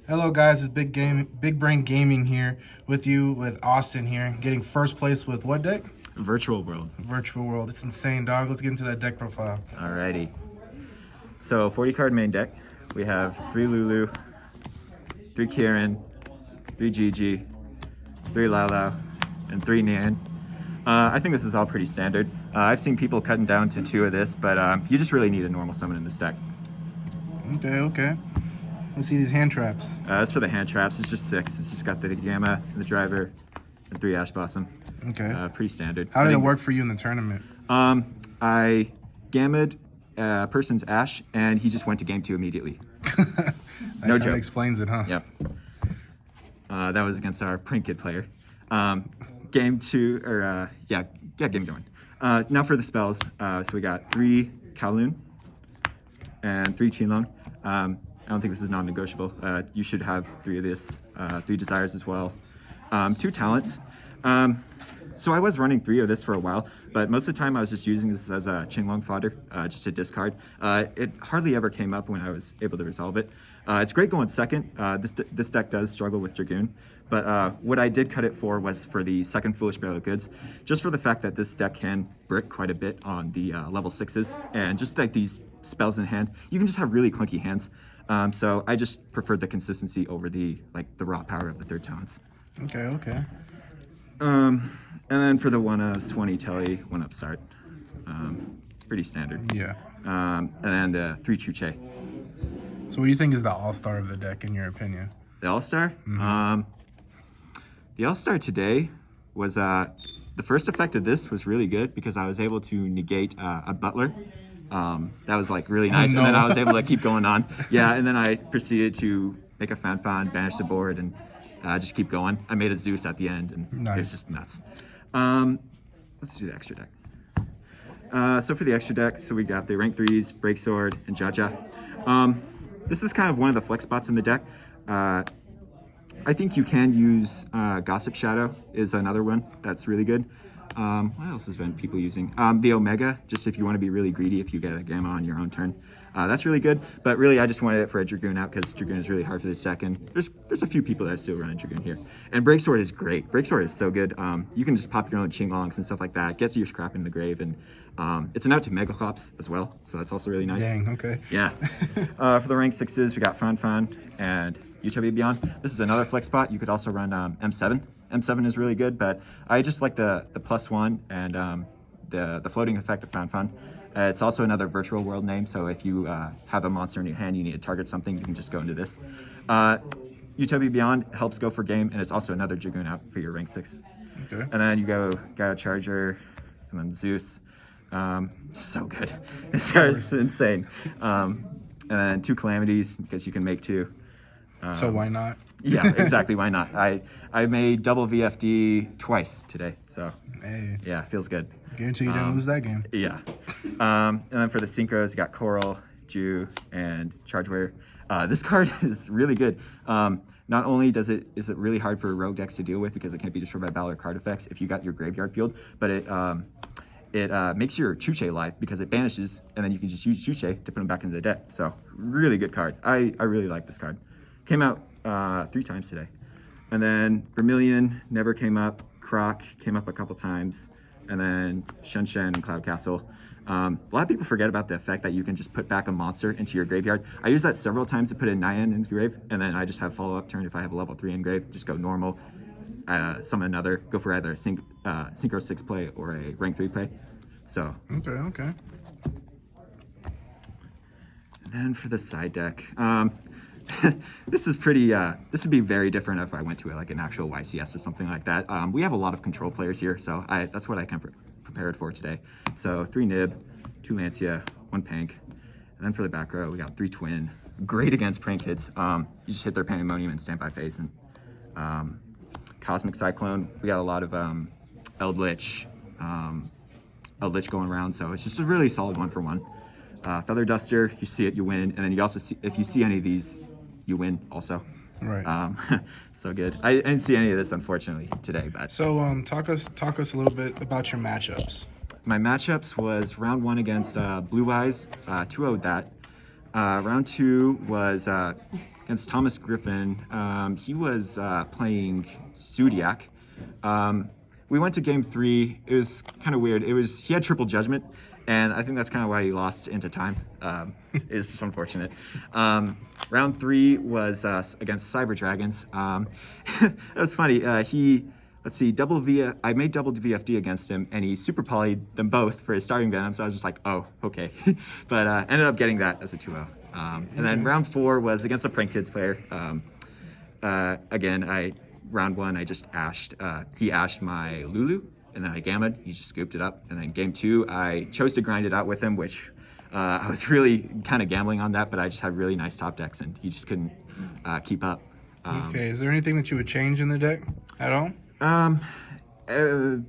Hello guys, it's Big Brain Gaming here with you with Austin here, getting first place with what deck? Virtual World. Virtual World. It's insane, dog. Let's get into that deck profile. Alrighty. So 40 card main deck. We have 3 Lulu, 3 Kieran, 3 Gigi, 3 Lala, and 3 Nian. I think this is all pretty standard. I've seen people cutting down to 2 of this, but you just really need a normal summon in this deck. Okay. Let's see these hand traps. As for the hand traps, it's just 6. It's just got the Gamma, the Driver, and 3 Ash Blossom. Okay. Pretty standard. How did it work for you in the tournament? I Gammed a person's Ash, and he just went to game 2 immediately. No joke. Explains it, huh? Yep. That was against our Print Kid player. Game 2, or game going. Now for the spells. So we got 3 Kowloon and 3 Qinglong. I don't think this is non-negotiable. You should have 3 of this, 3 Desires as well. 2 Talents. So I was running 3 of this for a while, but most of the time I was just using this as a Qinglong fodder, just to discard. It hardly ever came up when I was able to resolve it. It's great going second. This deck does struggle with Dragoon, but what I did cut it for was for the second Foolish Barrel of Goods, just for the fact that this deck can brick quite a bit on the level 6s, and just like these spells in hand, you can just have really clunky hands. So I just preferred the consistency over the raw power of the 3rd talents. Okay. And then for the 1-up Swanee Telly, 1-up Sart. Pretty standard. Yeah. And then the 3 Chuche. So what do you think is the all-star of the deck in your opinion? The All-Star? Mm-hmm. The All-Star today was, the first effect of this was really good because I was able to negate a Butler. That was like really nice. Oh, no. And then I was able to keep going on. Yeah, and then I proceeded to make a Fan, banish the board, and just keep going. I made a Zeus at the end, and nice. It was just nuts. Let's do the extra deck. So for the extra deck, so we got the rank 3s, Breaksword, and Jaja. This is kind of one of the flex spots in the deck. I think you can use Gossip Shadow is another one that's really good. What else has been people using? The Omega, just if you want to be really greedy if you get a Gamma on your own turn. That's really good, but really I just wanted it for a Dragoon out because Dragoon is really hard for this deck, and there's a few people that still run Dragoon here. And Breaksword is great. Breaksword is so good. You can just pop your own Qinglongs and stuff like that, gets your scrap in the grave, and it's an out to Megaclops as well, so that's also really nice. Dang, okay. Yeah. For the rank 6s, we got Fan and Utopia Beyond. This is another flex spot. You could also run M7. M7 is really good, but I just like the +1 and the floating effect of Fan. It's also another Virtual World name, so if you have a monster in your hand, you need to target something, you can just go into this. Utopia Beyond helps go for game, and it's also another Dragoon out for your rank 6. Okay. And then you go Gaia Charger, and then Zeus. So good. It's insane. And then 2 Calamities, because you can make 2. So why not? Yeah, exactly. Why not? I made double VFD twice today, so Hey. yeah, feels good. Guarantee you didn't lose that game. Yeah. And then for the synchros, you got Coral, Jew, and Chargeware. This card is really good. Not only is it really hard for rogue decks to deal with because it can't be destroyed by battle or card effects if you got your graveyard field, but it makes your Chuche live because it banishes, and then you can just use Chuche to put them back into the deck. So really good card. I really like this card. Came out 3 times today. And then Vermilion never came up. Croc came up a couple times. And then Shen and Cloud Castle. A lot of people forget about the effect that you can just put back a monster into your graveyard. I use that several times to put a Nyan into grave, and then I just have follow-up turn if I have a level 3 in grave. Just go normal, summon another, go for either a Synchro 6 play or a rank 3 play. So. Okay. And then for the side deck. This is pretty, this would be very different if I went to like an actual YCS or something like that. We have a lot of control players here, so that's what I kind of prepared for today. So 3 Nib, 2 Lancia, 1 Pank. And then for the back row, we got 3 Twin. Great against Prank Kids. You just hit their Pandemonium and stand by phase. And Cosmic Cyclone, we got a lot of Eldritch going around, so it's just a really solid 1-for-1. Feather Duster, you see it, you win. And then you also see, if you see any of these, you win also. Right. So good. I didn't see any of this unfortunately today, but So talk us a little bit about your matchups. my matchups was round 1 against Blue Eyes, 2-0'd that. Round 2 was against Thomas Griffin. He was playing Zodiac. We went to game 3. It was kind of weird. He had triple judgment, and I think that's kind of why he lost into time. It's unfortunate. Round 3 was against Cyber Dragons. It was funny. I made double VFD against him, and he super polyed them both for his starting Venom, so I was just like, oh, okay. But ended up getting that as a 2-0. And then round 4 was against a Prank Kids player. Again, round 1, I just ashed. He ashed my Lulu, and then I gammaed. He just scooped it up. And then game 2, I chose to grind it out with him, which I was really kind of gambling on that, but I just had really nice top decks, and he just couldn't keep up. Okay, is there anything that you would change in the deck at all? The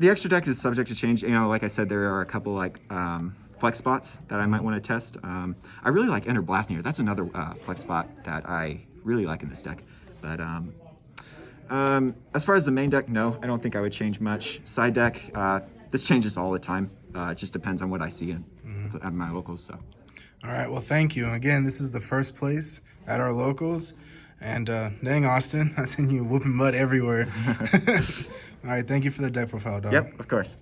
extra deck is subject to change. You know, like I said, there are a couple like flex spots that I might want to test. I really like Ender Blathnir. That's another flex spot that I really like in this deck. But as far as the main deck, no, I don't think I would change much. Side deck, this changes all the time. It just depends on what I see at my locals. So. All right, well, thank you. Again, this is the first place at our locals. And dang, Austin, I seen you whooping mud everywhere. All right, thank you for the deck profile, dog. Yep, of course.